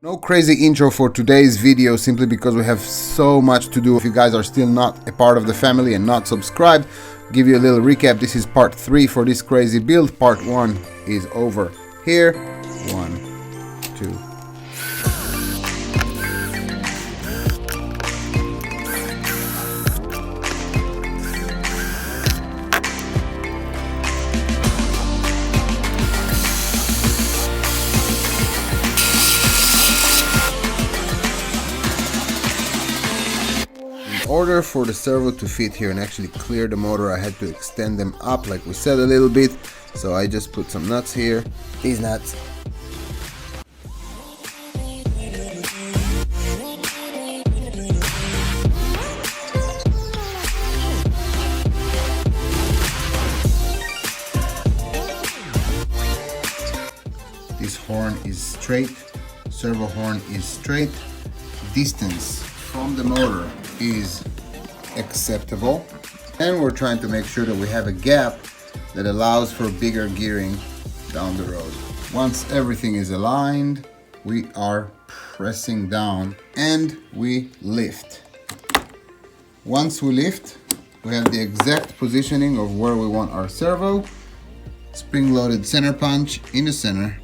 No crazy intro for today's video simply because we have so much to do. If you guys are still not a part of the family and not subscribed, give you a little recap. This is part 3 for this crazy build. Part 1 is over here. 1, 2. In order for the servo to fit here and actually clear the motor, I had to extend them up like we said a little bit. So I just put some nuts here. These nuts. This horn is straight, servo horn is straight. Distance from the motor is acceptable, and we're trying to make sure that we have a gap that allows for bigger gearing down the road. Once everything is aligned, we are pressing down and we lift. Once we lift, we have the exact positioning of where we want our servo. Spring-loaded center punch in the center.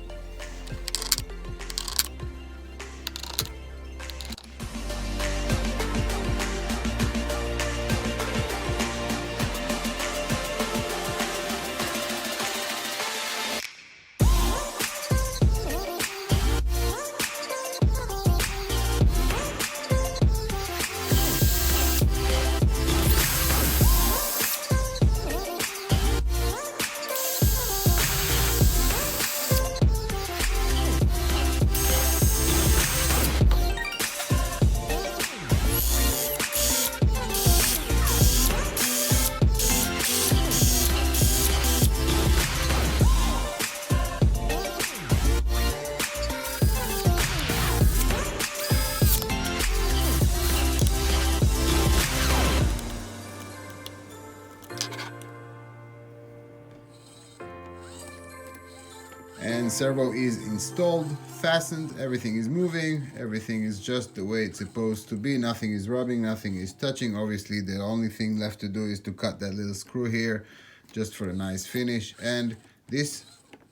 And servo is installed, fastened, everything is moving, everything is just the way it's supposed to be. Nothing is rubbing, nothing is touching. Obviously, the only thing left to do is to cut that little screw here just for a nice finish. And this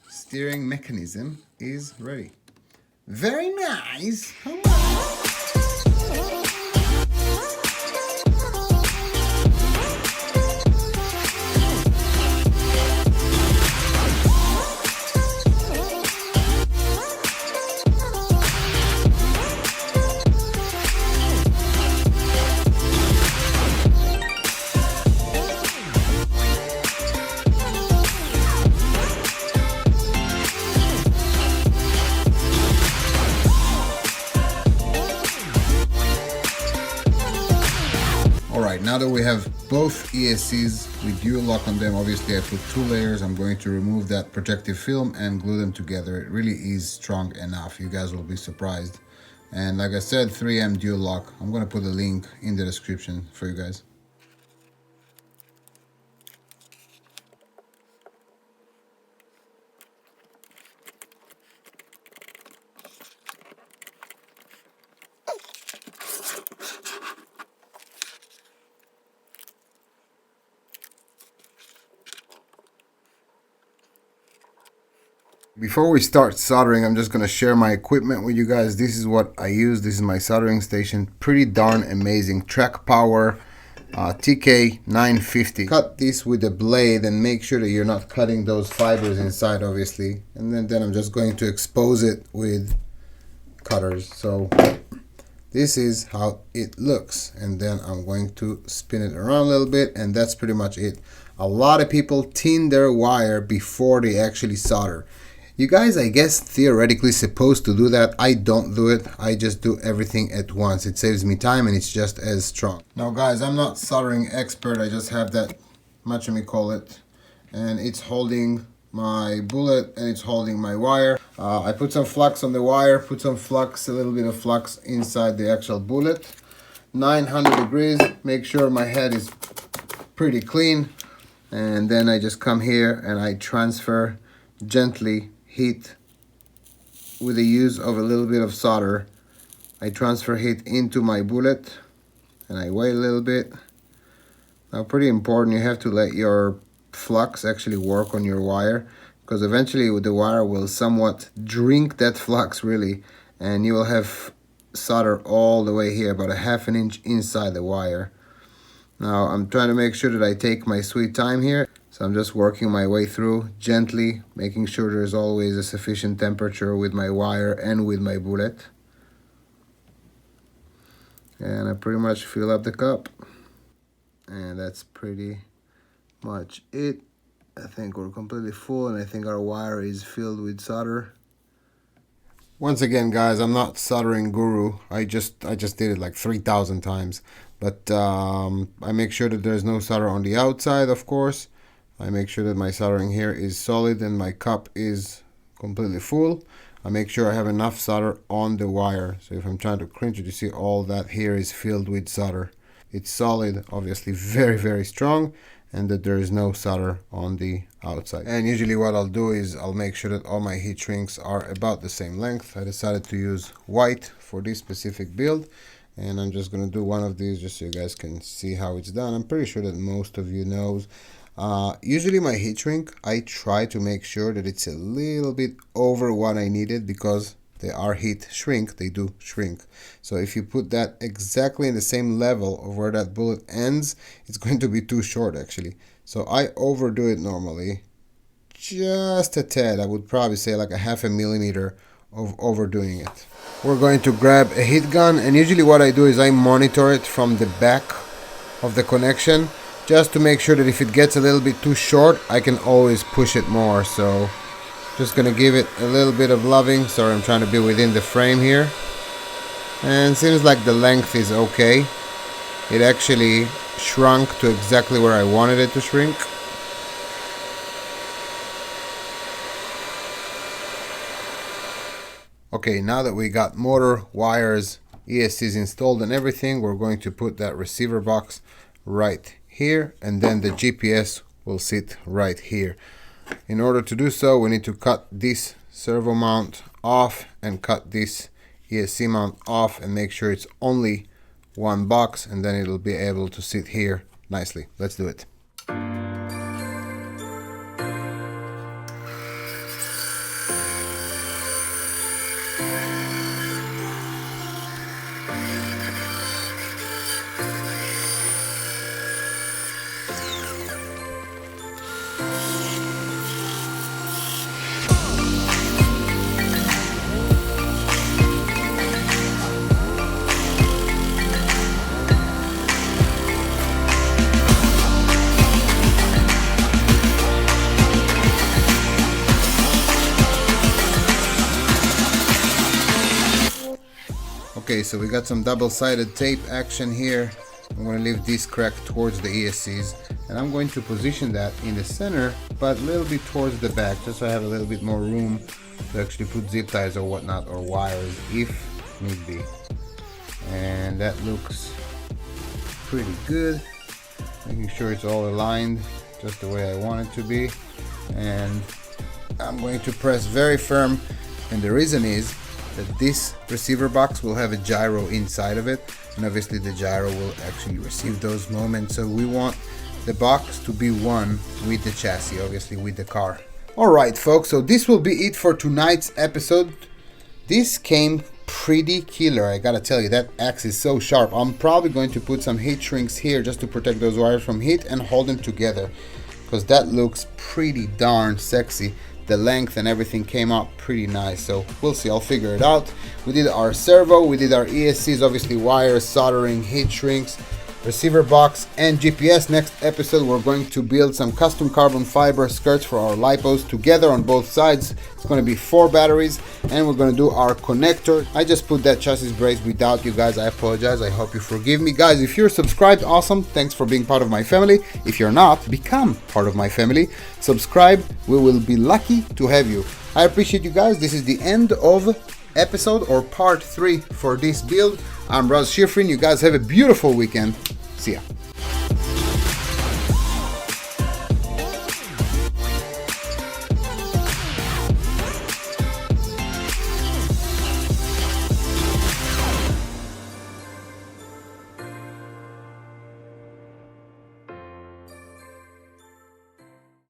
steering mechanism is ready. Very nice. How much? Alright, now that we have both ESCs with dual lock on them, obviously I put 2 layers. I'm going to remove that protective film and glue them together. It really is strong enough. You guys will be surprised. And like I said, 3M dual lock. I'm going to put a link in the description for you guys. Before we start soldering, I'm just going to share my equipment with you guys. This is what I use. This is my soldering station. Pretty darn amazing. Track Power TK950. Cut this with a blade and make sure that you're not cutting those fibers inside, obviously. And then I'm just going to expose it with cutters. So this is how it looks. And then I'm going to spin it around a little bit, and that's pretty much it. A lot of people tin their wire before they actually solder. You guys, I guess, theoretically supposed to do that. I don't do it. I just do everything at once. It saves me time and it's just as strong. Now guys, I'm not soldering expert. I just have that Machimi collet, and it's holding my bullet and it's holding my wire. I put some flux on the wire, put some flux, a little bit of flux inside the actual bullet. 900 degrees. Make sure my head is pretty clean. And then I just come here and I transfer gently heat with the use of a little bit of solder, I transfer heat into my bullet and I wait a little bit. Now, pretty important, you have to let your flux actually work on your wire, because eventually the wire will somewhat drink that flux really, and you will have solder all the way here, about a ½ inch inside the wire. Now I'm trying to make sure that I take my sweet time here, so I'm just working my way through gently, making sure there's always a sufficient temperature with my wire and with my bullet. And I pretty much fill up the cup, and that's pretty much it. I think we're completely full, and I think our wire is filled with solder. Once again, guys, I'm not soldering guru. I just did it like 3,000 times. But I make sure that there's no solder on the outside, of course. I make sure that my soldering here is solid and my cup is completely full. I make sure I have enough solder on the wire. So if I'm trying to clinch it, you see all that here is filled with solder. It's solid, obviously very, very strong, and that there is no solder on the outside. And usually what I'll do is I'll make sure that all my heat shrinks are about the same length. I decided to use white for this specific build, and I'm just going to do one of these just so you guys can see how it's done. I'm pretty sure that most of you knows. Usually my heat shrink, I try to make sure that it's a little bit over what I needed, because they are heat shrink, they do shrink. So if you put that exactly in the same level of where that bullet ends, it's going to be too short actually. So I overdo it normally, just a tad. I would probably say like a ½ millimeter of overdoing it. We're going to grab a heat gun, and usually what I do is I monitor it from the back of the connection, just to make sure that if it gets a little bit too short, I can always push it more. So just gonna give it a little bit of loving. Sorry, I'm trying to be within the frame here. And seems like the length is okay. It actually shrunk to exactly where I wanted it to shrink. Okay, now that we got motor, wires, ESCs installed and everything, we're going to put that receiver box right here, and then the GPS will sit right here. In order to do so, we need to cut this servo mount off and cut this ESC mount off and make sure it's only one box, and then it'll be able to sit here nicely. Let's do it. Okay, so we got some double-sided tape action here. I'm going to leave this crack towards the ESCs, and I'm going to position that in the center, but a little bit towards the back, just so I have a little bit more room to actually put zip ties or whatnot, or wires if need be. And that looks pretty good. Making sure it's all aligned just the way I want it to be. And I'm going to press very firm, and the reason is that this receiver box will have a gyro inside of it, and obviously the gyro will actually receive those moments. So we want the box to be one with the chassis, obviously with the car. Alright folks, so this will be it for tonight's episode. This came pretty killer, I gotta tell you. That axe is so sharp. I'm probably going to put some heat shrinks here just to protect those wires from heat and hold them together, because that looks pretty darn sexy. The length and everything came out pretty nice, so we'll see. I'll figure it out. We did our servo, we did our ESCs, obviously wires, soldering, heat shrinks, receiver box, and GPS. Next episode we're going to build some custom carbon fiber skirts for our lipos together on both sides. It's going to be 4 batteries, and we're going to do our connector. I just put that chassis brace without you guys. I apologize. I hope you forgive me. Guys, if you're subscribed, awesome. Thanks for being part of my family. If you're not, become part of my family. Subscribe. We will be lucky to have you. I appreciate you guys. This is the end of episode or part 3 for this build. I'm Raz Shifrin. You guys have a beautiful weekend. See ya.